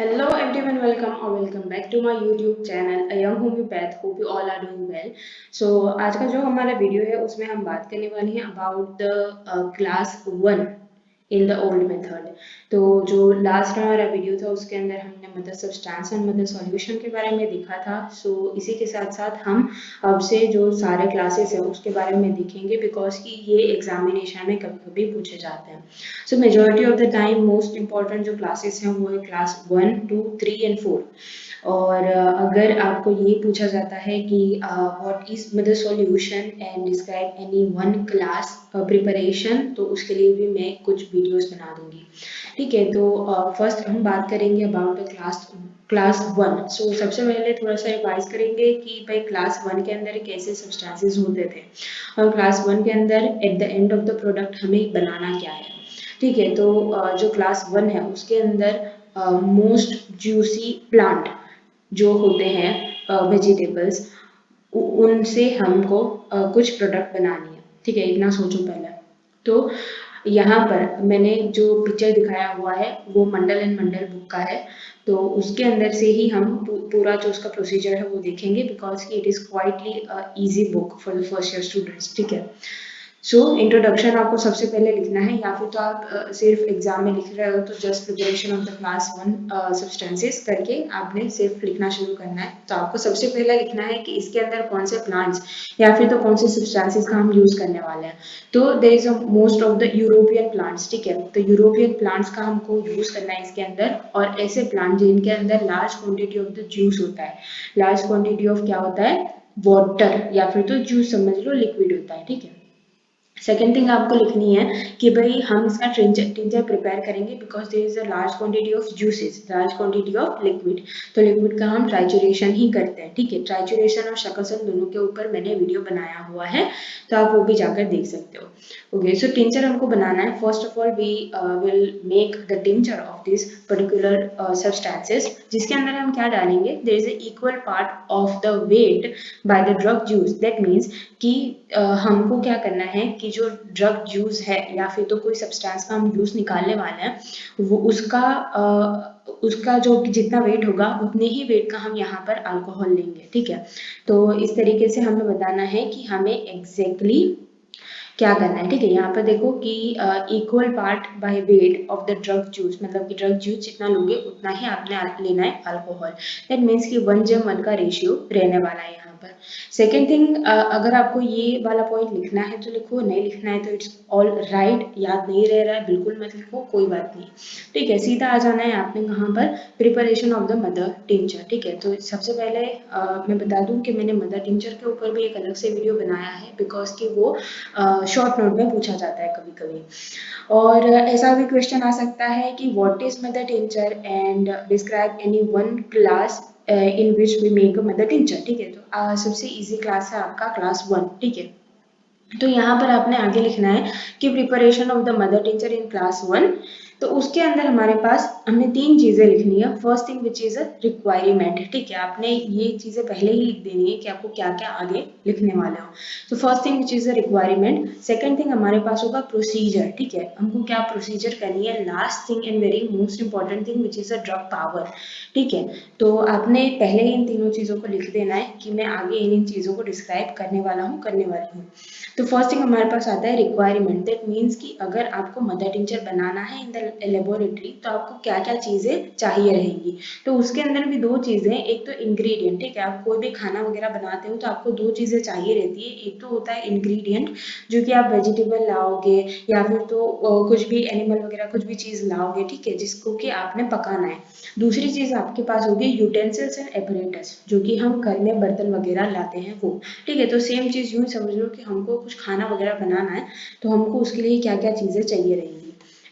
Hello everyone, welcome or welcome back to my YouTube channel A Young Homeopath. Hope you all are doing well. So आज का जो हमारा video है उसमें हम बात करने वाले हैं about the class 1 in the old method. तो जो लास्ट हमारा वीडियो था उसके अंदर हमने मदर सब्सटेंस और मदर सॉल्यूशन के बारे में देखा था। सो इसी के साथ साथ हम अब से जो सारे क्लासेस हैं उसके बारे में देखेंगे बिकॉज कि ये एग्जामिनेशन में कभी कभी पूछे जाते हैं। सो majority of the time most important जो क्लासेस हैं वो है क्लास 1, 2, 3 एंड 4। और अगर आपको ये पूछा जाता है कि what is mother solution and describe any one class preparation, तो उसके लिए भी मैं कुछ वीडियोस बना दूंगी। ठीक है, तो फर्स्ट हम बात करेंगे अबाउट द क्लास 1। सो सबसे पहले थोड़ा सा रिवाइज करेंगे कि भाई क्लास 1 के अंदर कैसे सब्सटेंसेस होते थे और क्लास 1 के अंदर at the end of the product हमें बनाना क्या है। ठीक है, तो जो क्लास 1 है उसके अंदर मोस्ट जूसी प्लांट जो होते हैं वेजिटेबल्स, उनसे हमको कुछ प्रोडक्ट बनानी है। ठीक है, इतना सोचो पहले। तो यहाँ पर मैंने जो पिक्चर दिखाया हुआ है वो मंडल एंड मंडल बुक का है। तो उसके अंदर से ही हम पूरा जो उसका प्रोसीजर है वो देखेंगे because it is quietly easy book for the first year students. ठीक है, सो इंट्रोडक्शन आपको सबसे पहले लिखना है, या फिर तो आप सिर्फ एग्जाम में लिख रहे हो तो just preparation of the class 1 substances करके आपने सिर्फ लिखना शुरू करना है। तो आपको सबसे पहले लिखना है कि इसके अंदर कौन से प्लांट्स या फिर तो कौन से सब्सटेंसेस का हम यूज करने वाले हैं। तो there is a most of the European plants. ठीक है, तो यूरोपियन प्लांट्स का हमको यूज करना है इसके अंदर, और ऐसे प्लांट जिनके अंदर large quantity of the juice होता है। लार्ज क्वांटिटी ऑफ क्या होता है? वाटर, या फिर तो जूस समझ लो, लिक्विड होता है। ठीक है, सेकेंड थिंग आपको लिखनी है कि भाई हम इसका टिंचर प्रिपेयर करेंगे because there is a large quantity of juices, large quantity of liquid. तो लिक्विड का हम ट्राइचुरेशन ही करते हैं। ठीक है, ट्राइचुरेशन और शकसन दोनों के ऊपर मैंने वीडियो बनाया हुआ है, तो आप वो भी जाकर देख सकते हो। ओके, सो टिंचर हमको बनाना है। First of all we will make the tincture of this particular substances, जिसके अंदर हम क्या डालेंगे, there is a equal part of the weight by the drug juice. That means कि हमको क्या करना है कि जो ड्रग यूज है या फिर तो कोई सब्सटेंस का हम यूज निकालने वाले हैं वो उसका जो जितना वेट होगा उतने ही वेट का हम यहाँ पर अल्कोहल लेंगे। ठीक है, तो इस तरीके से हमें बताना है कि हमें एग्जैक्टली क्या करना है। ठीक है, यहाँ पर देखो कि equal part by weight of the drug juice, मतलब कि ड्रग जूस जितना लोगे उतना ही आपने लेना है अल्कोहल। दैट मीन्स कि 1:1 का रेशियो रहने वाला है यहाँ पर। सेकेंड थिंग, अगर आपको ये वाला पॉइंट लिखना है तो लिखो, नहीं लिखना है तो इट्स ऑल राइट। याद नहीं रह रहा है बिल्कुल मत लिखो, कोई बात नहीं। ठीक है, सीधा आ जाना है आपने कहाँ पर, preparation of the mother tincture. ठीक है, तो सबसे पहले मैं बता दूं कि मैंने मदर टिंचर के ऊपर भी एक अलग से वीडियो बनाया है बिकॉज कि वो शॉर्ट नोट में पूछा जाता है कभी कभी। और ऐसा भी क्वेश्चन आ सकता है कि what is mother tincture and describe any one class in which we make a mother tincture. ठीक है, तो सबसे इजी क्लास है आपका क्लास 1। ठीक है, तो यहाँ पर आपने आगे लिखना है कि preparation of the mother tincture in class 1। तो उसके अंदर हमारे पास हमें 3 चीजें लिखनी है। First thing which is a requirement. ठीक है, आपने ये चीजें पहले ही लिख देनी है कि आपको क्या क्या आगे लिखने वाले हो। तो first thing which is a requirement. Second thing हमारे पास होगा प्रोसीजर। ठीक है, हमको क्या प्रोसीजर करनी है। Last thing and very most important thing which is a drug power. ठीक है, तो आपने पहले ही इन तीनों चीजों को लिख देना है कि मैं आगे इन चीजों को डिस्क्राइब करने वाली हूँ। तो फर्स्ट थिंग हमारे पास आता है रिक्वायरमेंट। दैट मीन्स कि अगर आपको मदर टिंचर बनाना है इन द लेबोरेटरी तो आपको क्या क्या चीजें चाहिए रहेंगी। तो उसके अंदर भी 2 चीजें, एक तो इंग्रेडिएंट। ठीक है, आप कोई भी खाना वगैरह बनाते हो तो आपको 2 चीजें चाहिए रहती है। एक तो होता है इंग्रेडिएंट, जो कि आप वेजिटेबल लाओगे या फिर तो कुछ भी एनिमल वगैरह कुछ भी चीज लाओगे। ठीक है, जिसको कि आपने पकाना है। दूसरी चीज आपके पास होगी यूटेंसिल्स एंड एपरेटस, जो कि हम घर में बर्तन वगैरह लाते हैं वो। ठीक है, तो सेम चीज यूं समझ लो कि हमको कुछ खाना वगैरह बनाना है तो हमको उसके लिए क्या क्या चीजें चाहिए रहेंगी।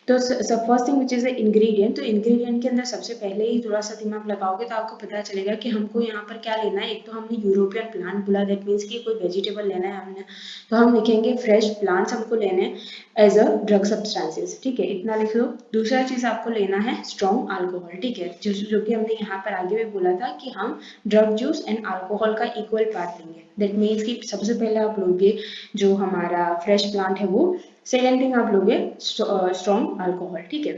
तो सब first thing which is the ingredient. तो इंग्रेडिएंट के अंदर सबसे पहले ही थोड़ा सा दिमाग लगाओगे तो आपको पता चलेगा कि हमको यहाँ पर क्या लेना है। एक तो हमने यूरोपियन प्लांट बोला, दैट मीन्स कि कोई वेजिटेबल लेना है हमने, तो हम लिखेंगे फ्रेश प्लांट्स हमको लेने एज अ ड्रग सब्सटेंसेस। ठीक है, इतना लिख लो। दूसरा चीज आपको लेना है स्ट्रॉन्ग अल्कोहल। ठीक है, जो कि हमने यहाँ पर आगे भी बोला था कि हम ड्रग जूस एंड अल्कोहल का इक्वल पार्ट लेंगे। दैट मीन्स कि सबसे पहले आप लोगे जो हमारा फ्रेश प्लांट है वो, सेकेंड थिंग आप लोगे स्ट्रॉन्ग अल्कोहल। ठीक है,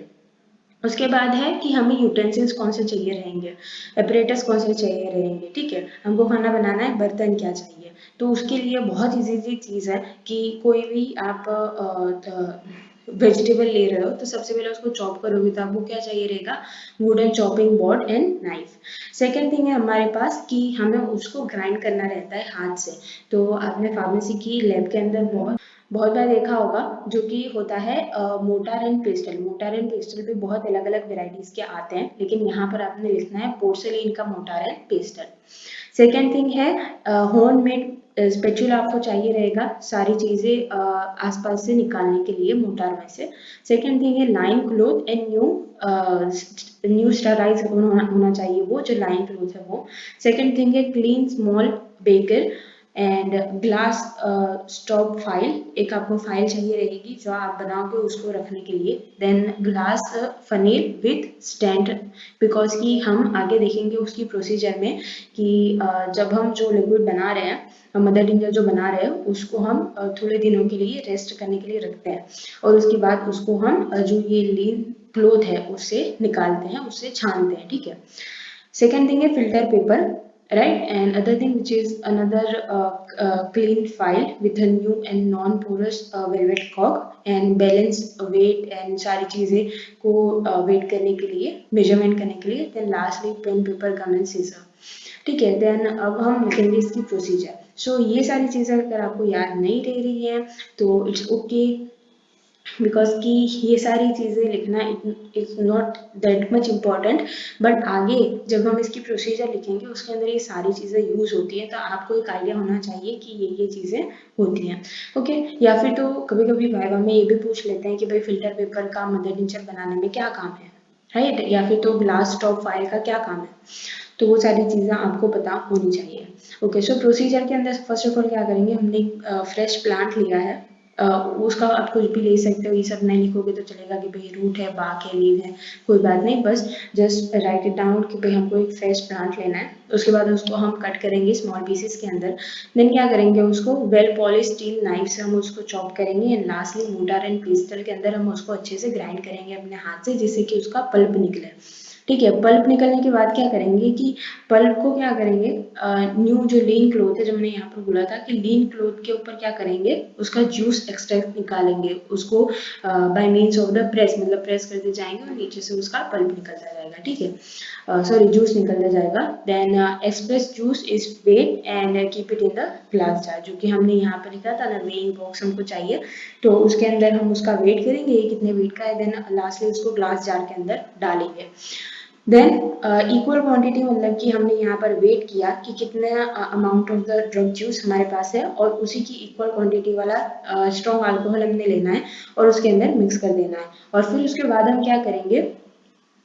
उसके बाद है कि हमें यूटेंसिल्स कौन से चाहिए रहेंगे, एपरेटस कौन से चाहिए रहेंगे, ठीक है। हमको खाना बनाना है, बर्तन क्या चाहिए। तो उसके लिए बहुत इजी चीज़ है कि कोई भी आप वेजिटेबल ले रहे हो तो सबसे पहले उसको चॉप करोगे तो आपको क्या चाहिए रहेगा, wooden chopping board and knife. Second thing है हमारे पास कि हमें उसको ग्राइंड करना रहता है हाथ से। तो आपने फार्मेसी की लैब के अंदर बहुत बहुत बार देखा होगा जो कि होता है motor and pastel. Motor and pastel भी बहुत अलग अलग वेराइटीज के आते हैं, लेकिन यहाँ पर आपने लिखना है पोर्सेलिन का motor and pastel. Second thing है होममेड स्पेचुला आपको चाहिए रहेगा सारी चीज़ें आसपास से निकालने के लिए मोटार में से। सेकेंड थिंग है लाइन क्लोथ एंड न्यू स्टराइज होना चाहिए वो जो लाइन क्लोथ है वो। सेकेंड थिंग है clean small baker and glass stop file, एक आपको फाइल चाहिए रहेगी जो आप बनाओगे उसको रखने के लिए। Then glass funnel with stand, because कि हम आगे देखेंगे उसकी प्रोसीजर में कि जब हम जो लिक्विड बना रहे हैं, मदर टिंजर जो बना रहे हैं उसको हम थोड़े दिनों के लिए रेस्ट करने के लिए रखते हैं और उसके बाद उसको हम जो ये लीन क्लोथ है उससे निकालते हैं, उससे छानते हैं, ठीक है। Second thing is filter paper, right? And other thing which is another clean file with a new and non-porous velvet cork and balance weight and सारी चीजें को वेट करने के लिए, मेजरमेंट करने के लिए। Then lastly pen paper gum and scissor, ठीक है। देन अब हम लिखेंगे इसकी प्रोसीजर। सो ये सारी चीजें अगर आपको याद नहीं रह रही है तो इट्स ओके, बिकॉज कि ये सारी चीज़ें लिखना is not that much important. But आगे जब हम इसकी प्रोसीजर लिखेंगे उसके अंदर ये सारी चीज़ें यूज होती हैं, तो आपको एक आइडिया होना चाहिए कि ये चीज़ें होती हैं, ओके। या फिर तो कभी कभी वाइवा में ये भी पूछ लेते हैं कि भाई फिल्टर पेपर का मदर टिंचर बनाने में क्या काम है, राइट? या फिर तो ग्लास टॉप फाइल का क्या काम है। तो वो सारी चीज़ें आपको पता होनी चाहिए, ओके। सो प्रोसीजर के अंदर फर्स्ट ऑफ ऑल क्या करेंगे, हमने फ्रेश प्लांट लिया है, उसका आप कुछ भी ले सकते हो, ये सब नहीं लिखोगे तो चलेगा कि भाई रूट है, बाक है, लीव है, कोई बात नहीं, बस जस्ट राइट इट डाउन कि भाई हमको एक फ्रेश प्लांट लेना है। उसके बाद उसको हम कट करेंगे स्मॉल पीसेस के अंदर। देन क्या करेंगे, उसको वेल पॉलिश स्टील नाइफ से हम उसको चॉप करेंगे and lastly motor and pastel के अंदर हम उसको अच्छे से ग्राइंड करेंगे अपने हाथ से, जिससे कि उसका पल्प निकले, ठीक है। पल्प निकलने के बाद क्या करेंगे कि पल्प को क्या करेंगे, न्यू जो लीन क्लोथ है, जो मैंने यहाँ पर बोला था कि लीन क्लोथ के ऊपर क्या करेंगे, उसका जूस एक्सट्रैक्ट निकालेंगे, उसको bye means of the press, मतलब प्रेस करते जाएंगे और नीचे से उसका पल्प निकलता जाएगा, ठीक है, सॉरी जूस निकलता जाएगा। Then express juice is weight and keep it in the glass jar, जो कि हमने यहाँ पर लिखा था ना, वेइंग बॉक्स हमको चाहिए, तो उसके अंदर हम उसका वेट करेंगे ये कितने वेट का है। देन लास्टली उसको ग्लास जार के अंदर डालेंगे। देन इक्वल क्वांटिटी, मतलब कि हमने यहाँ पर वेट किया कि कितना amount of the drug juice हमारे पास है और उसी की इक्वल क्वांटिटी वाला स्ट्रॉन्ग अल्कोहल हमने लेना है और उसके अंदर मिक्स कर देना है। और फिर उसके बाद हम क्या करेंगे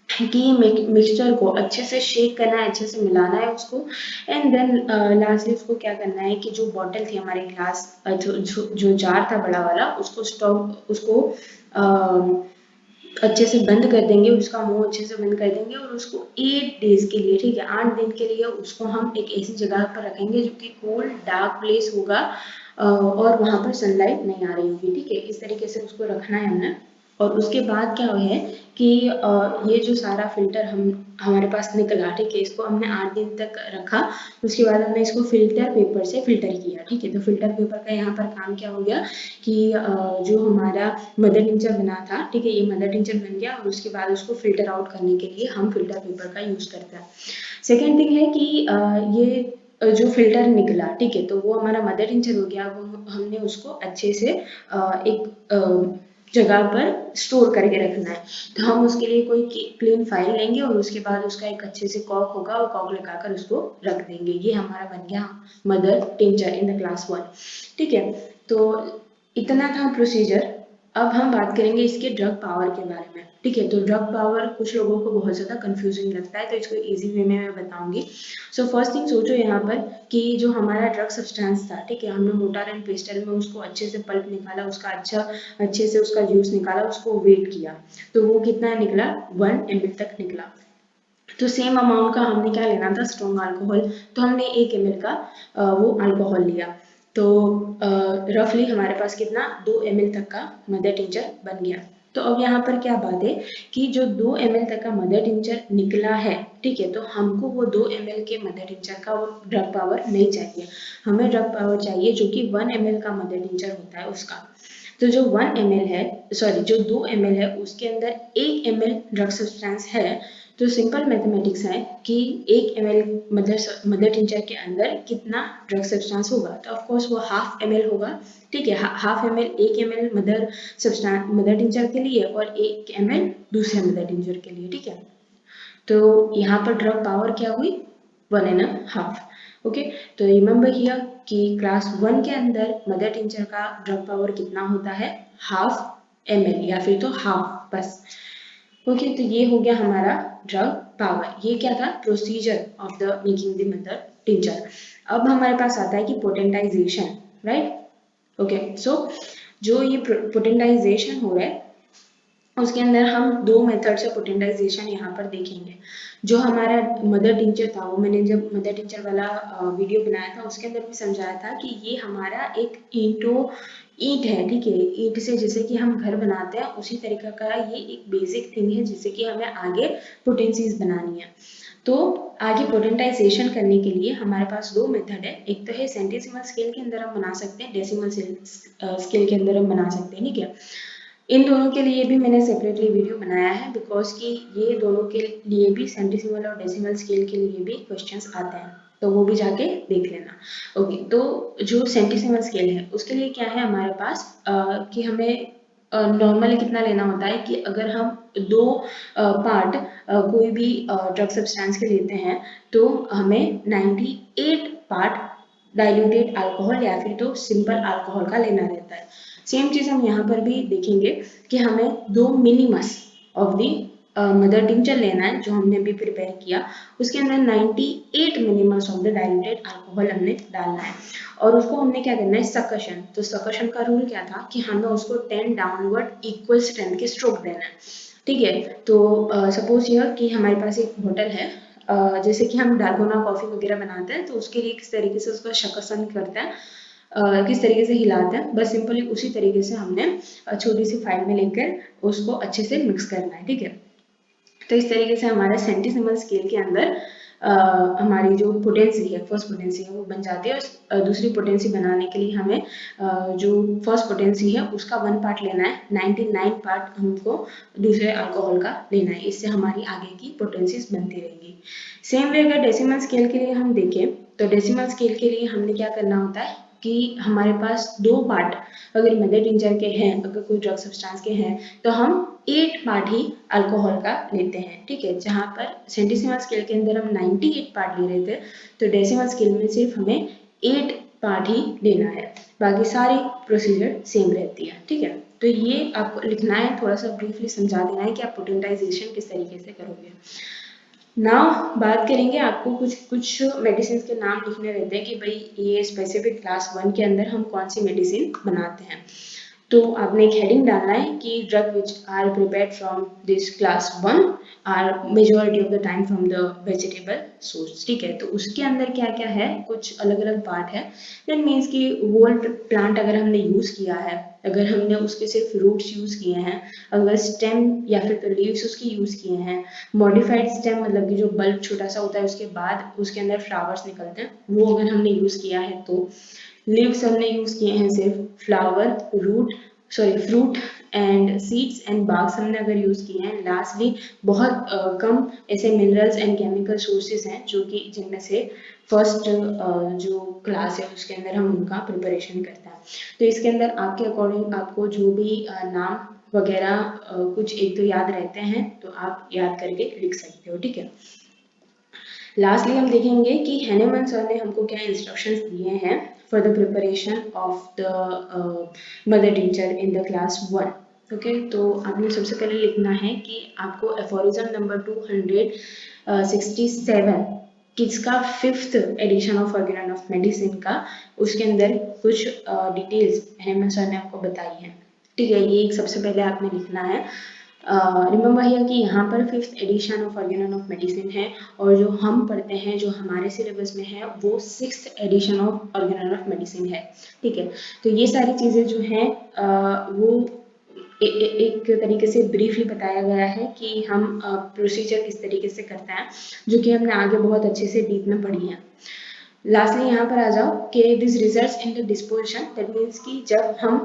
कि मिक्सचर को अच्छे से शेक करना है, अच्छे से मिलाना है उसको। एंड देन लास्टली उसको क्या करना है कि जो बॉटल थी हमारे ग्लास, जो जार था बड़ा वाला, उसको स्टॉप, उसको अच्छे से बंद कर देंगे, उसका मुंह अच्छे से बंद कर देंगे और उसको 8 डेज के लिए, ठीक है, 8 दिन के लिए उसको हम एक ऐसी जगह पर रखेंगे जो कि कोल्ड डार्क प्लेस होगा और वहां पर सनलाइट नहीं आ रही होगी, ठीक है। इस तरीके से उसको रखना है हमने। और उसके बाद क्या है कि ये जो सारा फिल्टर हम हमारे पास निकला, ठीक है, इसको हमने 8 दिन तक रखा। उसके बाद हमने इसको फिल्टर पेपर से फिल्टर किया, ठीक है। तो फिल्टर पेपर का यहाँ पर काम क्या हो गया कि जो हमारा मदर टिंचर बना था, ठीक है, ये मदर टिंचर बन गया और उसके बाद उसको फिल्टर आउट करने के लिए हम फिल्टर पेपर का यूज करते हैं। सेकेंड थिंग है कि ये जो फिल्टर निकला, ठीक है, तो वो हमारा मदर टिंचर हो गया, वो हमने उसको अच्छे से एक जगह पर स्टोर करके रखना है। तो हम उसके लिए कोई क्लीन फाइल लेंगे और उसके बाद उसका एक अच्छे से कॉर्क होगा और कॉर्क लगाकर उसको रख देंगे। ये हमारा बन गया mother tincture in the class 1, ठीक है। तो इतना था प्रोसीजर। अब हम बात करेंगे इसके ड्रग पावर के बारे में, ठीक है। तो ड्रग पावर कुछ लोगों को बहुत ज़्यादा कंफ्यूजिंग लगता है, तो इसको इजी वे में मैं बताऊंगी। सो फर्स्ट थिंग सोचो यहाँ पर कि जो हमारा ड्रग सब्सटेंस था, ठीक है, हमने मोटार एंड पेस्टल में उसको अच्छे से पल्प निकाला, उसका अच्छे से उसका जूस निकाला, उसको वेट किया, तो वो कितना निकला, 1 ml तक निकला। तो सेम अमाउंट का हमने क्या लेना था, स्ट्रॉन्ग अल्कोहल, तो हमने 1 ml का वो अल्कोहल लिया। तो रफली हमारे पास कितना, 2 ml तक का मदर टिंचर बन गया। तो अब यहाँ पर क्या बात है कि जो 2 ml तक का मदर टिंचर निकला है, ठीक है, तो हमको वो 2 ml के मदर टिंचर का वो ड्रग पावर नहीं चाहिए, हमें ड्रग पावर चाहिए जो कि 1 ml का मदर टिंचर होता है उसका। तो जो 1 ml है, सॉरी जो 2 ml है उसके अंदर 1 ml ड्रग सब्सटेंस है, तो सिंपल मैथमेटिक्स है कि 1 ml मदर टिंचर के अंदर कितना ड्रग सब्सटेंस होगा, तो ऑफ कोर्स वो हाफ ml होगा, ठीक है, half ml 1 ml mother tincture के लिए और 1 ml दूसरे मदर टिंचर के लिए, ठीक है। तो यहाँ पर ड्रग पावर क्या हुई 1.5, ओके। तो रिमेंबर हियर कि क्लास 1 के अंदर मदर टिंचर का ड्रग पावर कितना होता है, हाफ ml या फिर तो हाफ बस, ओके। तो ये हो गया हमारा ड्रग पावर, ये क्या था, procedure of the making the mother tincture. अब हमारे पास आता है कि पोटेंटाइजेशन, राइट, ओके। सो जो ये पोटेंटाइजेशन हो रहा है उसके अंदर हम 2 मेथड से पोटेंटाइजेशन यहाँ पर देखेंगे। जो हमारा मदर टिंचर था, वो मैंने जब मदर टिंचर वाला वीडियो बनाया था उसके अंदर भी समझाया था कि ये हमारा एक ईंट है, ठीक है, ईंट से जैसे कि हम घर बनाते हैं उसी तरीके का ये एक बेसिक थिंग है जिससे कि हमें आगे पोटेंसीज बनानी है। तो आगे पोटेंटाइजेशन करने के लिए हमारे पास 2 मेथड है, एक तो है सेंटीसिमल स्केल के अंदर हम बना सकते हैं, डेसिमल स्केल के अंदर हम बना सकते हैं, ठीक है। इन दोनों के लिए भी मैंने सेपरेटली वीडियो बनाया है बिकॉज कि ये दोनों के लिए भी सेंटीसिमल और डेसिमल स्केल के लिए भी क्वेश्चंस आते हैं, तो वो भी जाके देख लेना, ओके। तो जो सेंटीसिमल स्केल है उसके लिए क्या है हमारे पास कि हमें नॉर्मली कितना लेना होता है कि अगर हम 2 पार्ट कोई भी ड्रग सब्सटेंस के लेते हैं तो हमें 98 पार्ट डाइल्यूटेड अल्कोहल या फिर तो सिंपल अल्कोहल का लेना रहता है। सेम चीज हम यहाँ पर भी देखेंगे कि हमें 2 minimus of the mother tincture लेना है जो हमने अभी प्रिपेयर किया, उसके अंदर 98 minimus of the diluted alcohol हमने डालना है और उसको हमने क्या करना है, सकशन। तो सकशन का रूल क्या था कि हमें उसको 10 डाउनवर्ड इक्वल स्ट्रेंथ के स्ट्रोक देना है, ठीक है। तो सपोज यह कि हमारे पास एक बोतल है, जैसे कि हम डाल्गोना कॉफी वगैरह बनाते हैं तो उसके लिए किस तरीके से उसका शकसन करते हैं, किस तरीके से हिलाते हैं, बस सिंपली उसी तरीके से हमने छोटी सी फाइल में लेकर उसको अच्छे से मिक्स करना है, ठीक है। तो इस तरीके से हमारे सेंटीसिमल स्केल के अंदर हमारी जो पोटेंसी है, फर्स्ट पोटेंसी है वो बन जाती है, और दूसरी पोटेंसी बनाने के लिए हमें जो फर्स्ट पोटेंसी है उसका 1 पार्ट लेना है, 99 पार्ट हमको दूसरे अल्कोहल का लेना है, इससे हमारी आगे की पोटेंसीज बनती रहेगी। सेम वे अगर डेसिमल स्केल के लिए हम देखें तो डेसिमल स्केल के लिए हमने क्या करना होता है कि हमारे पास 2 पार्ट अगर मदर टिंचर के हैं, अगर कोई ड्रग सब्सटेंस के हैं तो हम 8 पार्ट ही अल्कोहल का लेते हैं, ठीक है। जहाँ पर सेंटीसिमल स्केल के अंदर हम 98 पार्ट ले रहे थे तो डेसिमल स्केल में सिर्फ हमें 8 पार्ट ही लेना है, बाकी सारी प्रोसीजर सेम रहती है, ठीक है। तो ये आपको लिखना है, थोड़ा सा ब्रीफली समझा देना है कि आप पोटेंटाइजेशन किस तरीके से करोगे। नाउ बात करेंगे, आपको कुछ मेडिसिन के नाम लिखने रहते हैं कि भाई ये स्पेसिफिक क्लास 1 के अंदर हम कौन सी मेडिसिन बनाते हैं। तो आपने एक हेडिंग डालना है कि drug which are prepared from this class 1 are majority of the time from the vegetable source, ठीक है। तो उसके अंदर क्या क्या है, कुछ अलग अलग पार्ट है, दैट मीन्स कि होल प्लांट अगर हमने यूज किया है, अगर हमने उसके सिर्फ रूट्स यूज किए हैं, अगर स्टेम या फिर तो लीव्स उसकी यूज किए हैं, मॉडिफाइड स्टेम मतलब कि जो बल्ब छोटा सा होता है उसके बाद उसके अंदर फ्लावर्स निकलते हैं, वो अगर हमने यूज किया है, तो लीव्स हमने यूज किए हैं सिर्फ flower, fruit and seeds and बाग्स हमने अगर यूज किए हैं। लास्टली बहुत कम ऐसे मिनरल्स एंड केमिकल सोर्सेज हैं जो कि जिनमें से फर्स्ट जो क्लास है उसके अंदर हम उनका प्रिपरेशन करते हैं। तो इसके अंदर आपके अकॉर्डिंग आपको जो भी नाम वगैरह कुछ एक दो याद रहते हैं तो आप याद करके लिख सकते हो, ठीक है। लास्टली हम देखेंगे कि हैनेमन सर ने हमको क्या इंस्ट्रक्शंस दिए हैं for the preparation of the mother teacher in the class 1, okay. तो आपने सबसे पहले लिखना है कि आपको एफोरिज्म नंबर 267 किसका 5th edition of organon of medicine का, उसके अंदर कुछ डिटेल्स हैनेमन सर ने आपको बताई है, ठीक है। ये एक सबसे पहले आपने लिखना है। रिमेंबर हियर कि यहाँ पर 5th edition of organon of medicine है और जो हम पढ़ते हैं जो हमारे सिलेबस में है वो 6th edition of organon of medicine है, ठीक है। तो ये सारी चीज़ें जो हैं वो एक तरीके से ब्रीफली बताया गया है कि हम प्रोसीजर किस तरीके से करते हैं, जो कि हमने आगे बहुत अच्छे से डीप में पढ़ी है। लास्टली यहाँ पर आ जाओ कि this results in the disposition, that means कि जब हम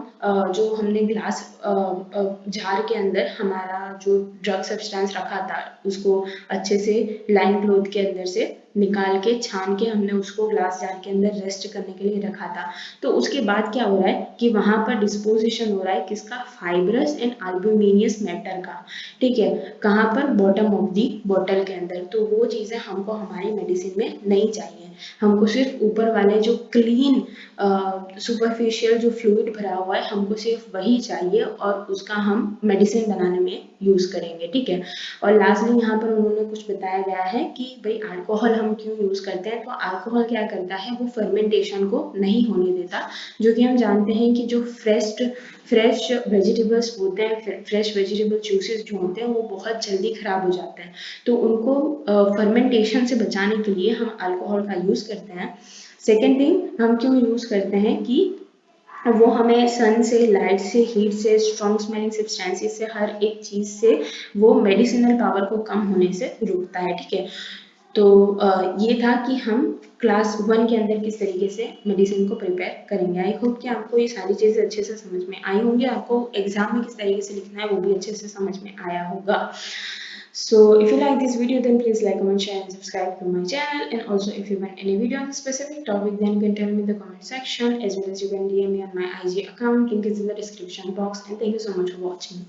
जो हमने ग्लास जार के अंदर हमारा जो ड्रग सब्सटेंस रखा था उसको अच्छे से लाइन क्लॉथ के अंदर से निकाल के छान के हमने उसको ग्लास जार के अंदर रेस्ट करने के लिए रखा था, तो उसके बाद क्या हो रहा है कि वहां पर डिस्पोजिशन हो रहा है किसका, फाइब्रस एंड अल्बुमिनियस मैटर का। ठीक है, कहाँ पर, बॉटम ऑफ दी बॉटल के अंदर। तो वो चीजें हमको हमारी मेडिसिन में नहीं चाहिए, हमको सिर्फ ऊपर वाले जो क्लीन सुपरफिशियल जो फ्लूइड भरा हुआ है हमको सिर्फ वही चाहिए और उसका हम मेडिसिन बनाने में यूज करेंगे। ठीक है, और लास्टली यहाँ पर उन्होंने कुछ बताया गया है कि भाई अल्कोहल हम क्यों यूज करते हैं। तो अल्कोहल क्या करता है, वो फर्मेंटेशन को नहीं होने देता, जो कि हम जानते हैं कि जो फ्रेश वेजिटेबल्स होते हैं, फ्रेश वेजिटेबल जूसेस जो होते हैं वो बहुत जल्दी खराब हो जाते हैं, तो उनको फर्मेंटेशन से बचाने के लिए हम अल्कोहल का यूज करते हैं। सेकेंड थिंग हम क्यों यूज करते हैं कि वो हमें सन से, लाइट से, हीट से, स्ट्रॉन्ग स्मेलिंग सब्सटेंसेस से, हर एक चीज से वो मेडिसिनल पावर को कम होने से रोकता है। ठीक है, तो ये था कि हम क्लास 1 के अंदर किस तरीके से मेडिसिन को प्रिपेयर करेंगे। आई होप कि आपको ये सारी चीज़ें अच्छे से समझ में आई होंगी, आपको एग्जाम में किस तरीके से लिखना है वो भी अच्छे से समझ में आया होगा। So if you like this video, then please like, comment, share and subscribe to my channel. And also if you want any video on a specific topic, then you can tell me in the comment section, as well as you can DM me on my IG account. Link is in the description box. And thank you so much for watching.